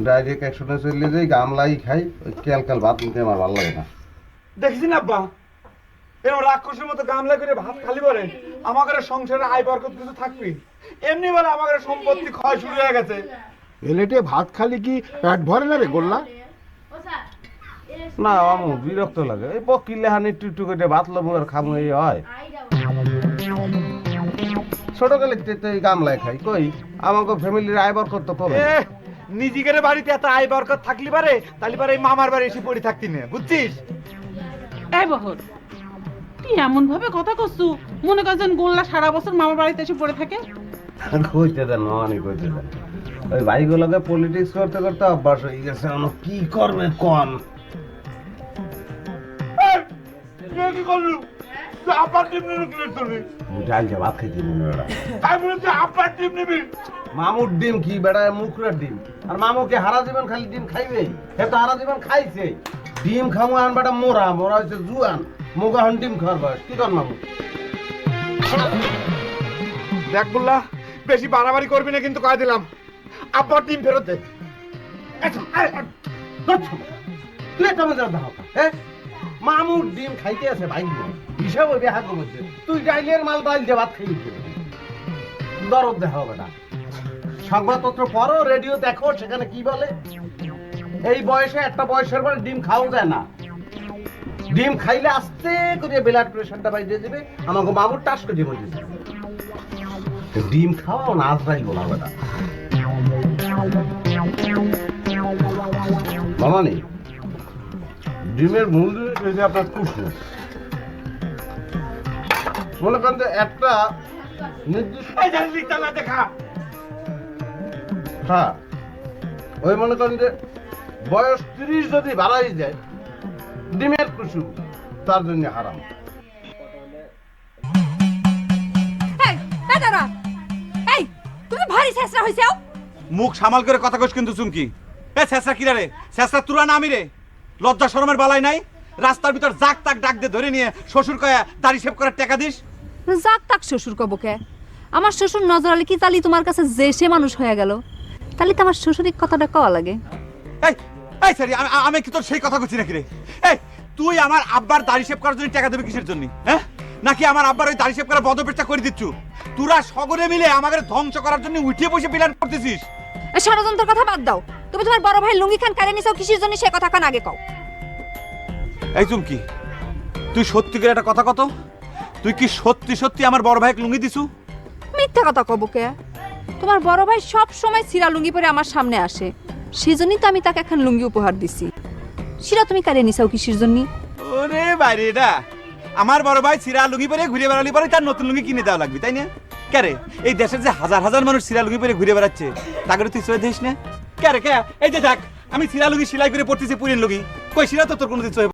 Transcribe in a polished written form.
Direct একশোটা চললে যাই গামলাই খাই, ওই ক্যালকাল ভাত নিতে আমার ভালো লাগে না। দেখেছেন আব্বা, এরকম রাক্ষসের মতো গামলা করে ভাত খালি বলে আমাদের সংসারে আয় বরকত কিছু থাকবি, এমনি বলে আমাদের সম্পত্তি ক্ষয় শুরু হয়ে গেছে। এলেটে ভাত খালি কি পেট ভরে না রে গোল্লা? না আমু বিরক্ত লাগে, এই পকিলে হানি টুটু করে ভাত লবো আর খামু এই হয়। ছোটকালে তো এই গামলাই খাই, কই আমাকে ফ্যামিলির আয় বরকত তো কবে। নিজেদের বাড়িতে এত আয় বরকত থাকলি পারে, তাহলে পারে এই মামার বাড়ি এসে পড়ে থাকতি না, বুঝছিস? এই বহর, তুই এমন ভাবে কথা করছু মনে করছেন গোল্লা সারা বছর মামার বাড়িতে এসে পড়ে থাকে। কইতে দেন মামানি, কইতে দেন। ওই ভাইগুলোকে পলিটিক্স করতে করতে অভ্যাস হয়ে গেছে, কি করবে কম। কি করলু? তুই আপার টিম নিবি কি করবি? ডাল যে ভাত খাইতে নিবি ওরা। তাই বলে তুই আপার টিম নিবি? মামুর ডিম কি বেড়ায় মুখরের ডিম, আর মামুকে হারা জীবন খালি ডিম খাইবে, সে তো হারা জীবন খাইছে। ডিম খামু আন বেটা মোরা, মোরা হচ্ছে জুয়ান, মুগা হন ডিম খাওয়ার বয়স, কি কর মামু? দেখ বললা, বেশি বাড়াবাড়ি করবি না কিন্তু কয়ে দিলাম। আব্বার টিম ফেরত দে। তুই একটা মজা দাও, হ্যাঁ? মামুর ডিম খাইতে আছে ভাই, হিসাব ওই দেখা কমেছে, তুই ডাইলের মাল ডাইল যে ভাত খাইতে দরদ দেখা হবে না। সংবাদপত্র পড়ো, রেডিও দেখো, সেখানে কি বলে এই বয়সে, একটা বয়সের পরে ডিম খাওয়া যায় না। ডিম খাইলে আস্তে করে ব্লাড প্রেশারটা বাইরে যাবে, আমাকে মামুর টাস করে জীবন দিতে। ডিম খাওয়াও না আজরাইল বলা হবে না। মামা নেই, ডিমের মূল জিনিস আপনার কুসুম। মনে করেন যে একটা নির্দিষ্ট দেখা, হ্যাঁ, ওই মনে করেন যে বয়স 30 যদি বাড়াই যায়, ডিমের কুসুম তার জন্য হারাম। এই তুমি ভারী ছেঁচড়া হইছো। মুখ সামাল করে কথা কইস কিন্তু চুমকি। এ ছেঁচড়া কিরা রে? ছেঁচড়া তুরা না আমি রে? লজ্জা শরমের বালাই নাই? রাস্তার ভিতর জাক তাক ডাক দিয়ে ধরে নিয়ে শ্বশুর কয়া দাড়ি শেভ করার টাকা দিস? যাক তাক শ্বশুর কব কে? আমার শ্বশুর নজর আলী কি তালি তোমার কাছে যে সে মানুষ হয়ে গেল, তাহলে তো আমার শ্বশুরিক কথাটা কওয়া লাগে। এই এই সরি, আমি কি তোর সেই কথা কইছি নাকি রে? এই তুই আমার আব্বার দাড়ি শেভ করার জন্য টাকা দেবে কিসের জন্য? হ্যাঁ, নাকি আমার আব্বার ওই দাড়ি শেভ করার বদবেশটা করে দিচ্ছু? তোরা সগরে মিলে আমাদের ধ্বংস করার জন্য উঠিয়ে বসে প্ল্যান করতেছিস। এই ষড়যন্ত্রের কথা বাদ দাও, তুমি তোমার বড় ভাই লুঙ্গি খান কারে নিছো কিসের জন্য সে কথা কান আগে কও। এই চুমকি, তুই সত্যি করে একটা কথা কত, তুই কি সত্যি সত্যি আমার বড় ভাইকে লুঙ্গি দিছু? মিথ্যা কথা কব কে? তোমার বড় ভাই সব সময় সিরা লুঙ্গি পরে আমার সামনে আসে, সেজন্যই তো আমি তাকে এখন লুঙ্গি উপহার দিছি। সিরা তুমি কারে নিছাও কিসের জন্য? ওরে বাইরে, এটা আমার বড় ভাই সিরা লুঙ্গি পরে ঘুরে বেড়ালি পরে তার নতুন লুঙ্গি কিনে দেওয়া লাগবে, তাই না? ক্যারে এই দেশের যে হাজার হাজার মানুষ সিরা লুঙ্গি পরে ঘুরে বেড়াচ্ছে, তাকে তুই চয়ে দিস না? ক্যারে কে? এই যে দেখ, আমি সিরা লুঙ্গি সেলাই করে পড়তেছি পুরিন লুঙ্গি, কই সিরা তো তোর কোনোদিন চয়ে